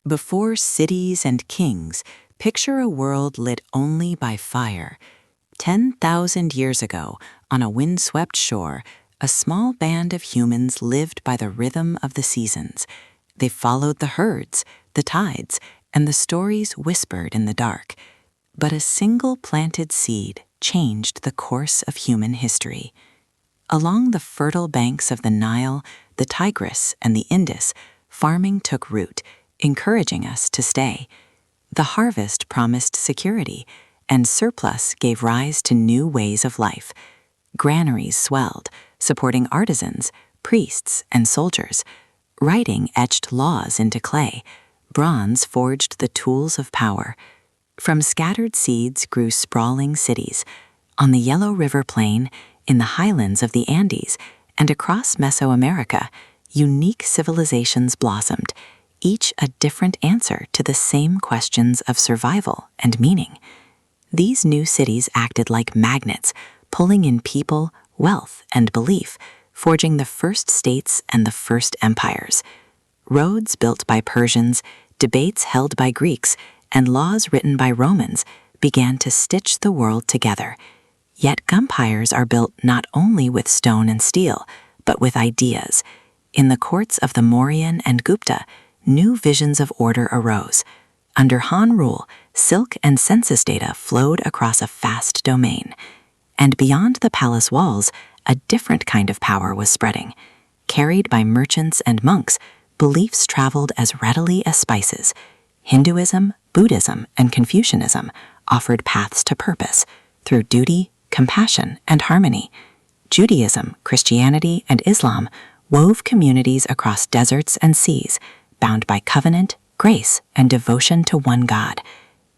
Before cities and kings, picture a world lit only by fire. 10,000 years ago, on a windswept shore, a small band of humans lived by the rhythm of the seasons. They followed the herds, the tides, and the stories whispered in the dark. But a single planted seed changed the course of human history. Along the fertile banks of the Nile, the Tigris, and the Indus, farming took root, encouraging us to stay. The harvest promised security, and surplus gave rise to new ways of life. Granaries swelled, supporting artisans, priests, and soldiers. Writing etched laws into clay. Bronze forged the tools of power. From scattered seeds grew sprawling cities. On the Yellow River Plain, in the highlands of the Andes, and across Mesoamerica, unique civilizations blossomed, each a different answer to the same questions of survival and meaning. These new cities acted like magnets, pulling in people, wealth, and belief, forging the first states and the first empires. Roads built by Persians, debates held by Greeks, and laws written by Romans began to stitch the world together. Yet empires are built not only with stone and steel, but with ideas. In the courts of the Mauryan and Gupta, new visions of order arose. Under Han rule, silk and census data flowed across a vast domain. And beyond the palace walls, a different kind of power was spreading. Carried by merchants and monks, beliefs traveled as readily as spices. Hinduism, Buddhism, and Confucianism offered paths to purpose through duty, compassion, and harmony. Judaism, Christianity, and Islam wove communities across deserts and seas, bound by covenant, grace, and devotion to one God.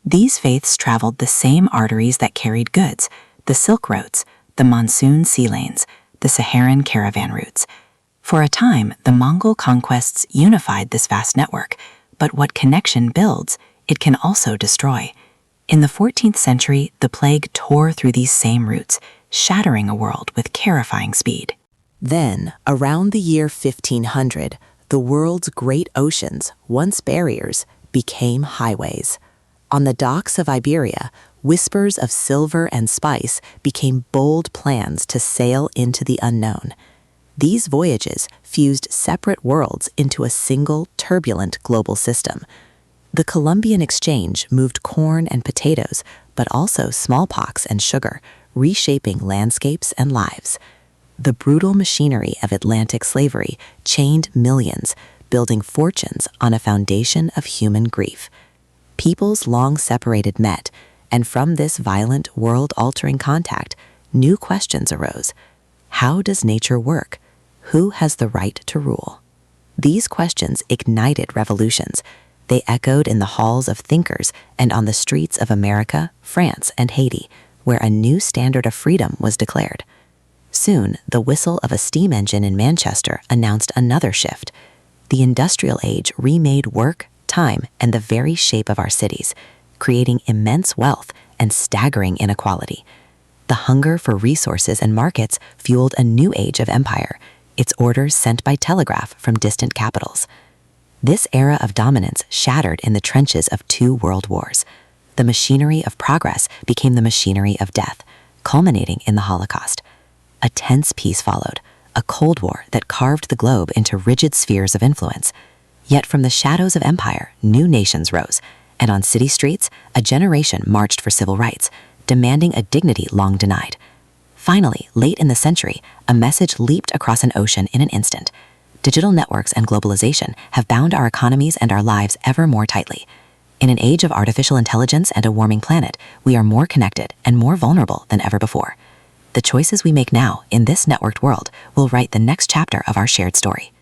These faiths traveled the same arteries that carried goods, the Silk Roads, the monsoon sea lanes, the Saharan caravan routes. For a time, the Mongol conquests unified this vast network, but what connection builds, it can also destroy. In the 14th century, the plague tore through these same routes, shattering a world with terrifying speed. Then, around the year 1500, the world's great oceans, once barriers, became highways. On the docks of Iberia, whispers of silver and spice became bold plans to sail into the unknown. These voyages fused separate worlds into a single, turbulent global system. The Columbian Exchange moved corn and potatoes, but also smallpox and sugar, reshaping landscapes and lives. The brutal machinery of Atlantic slavery chained millions, building fortunes on a foundation of human grief. Peoples long separated met, and from this violent, world-altering contact, new questions arose. How does nature work? Who has the right to rule? These questions ignited revolutions. They echoed in the halls of thinkers and on the streets of America, France, and Haiti, where a new standard of freedom was declared. Soon, the whistle of a steam engine in Manchester announced another shift. The industrial age remade work, time, and the very shape of our cities, creating immense wealth and staggering inequality. The hunger for resources and markets fueled a new age of empire, its orders sent by telegraph from distant capitals. This era of dominance shattered in the trenches of 2 world wars. The machinery of progress became the machinery of death, culminating in the Holocaust. A tense peace followed, a Cold War that carved the globe into rigid spheres of influence. Yet from the shadows of empire, new nations rose, and on city streets, a generation marched for civil rights, demanding a dignity long denied. Finally, late in the century, a message leaped across an ocean in an instant. Digital networks and globalization have bound our economies and our lives ever more tightly. In an age of artificial intelligence and a warming planet, we are more connected and more vulnerable than ever before. The choices we make now in this networked world will write the next chapter of our shared story.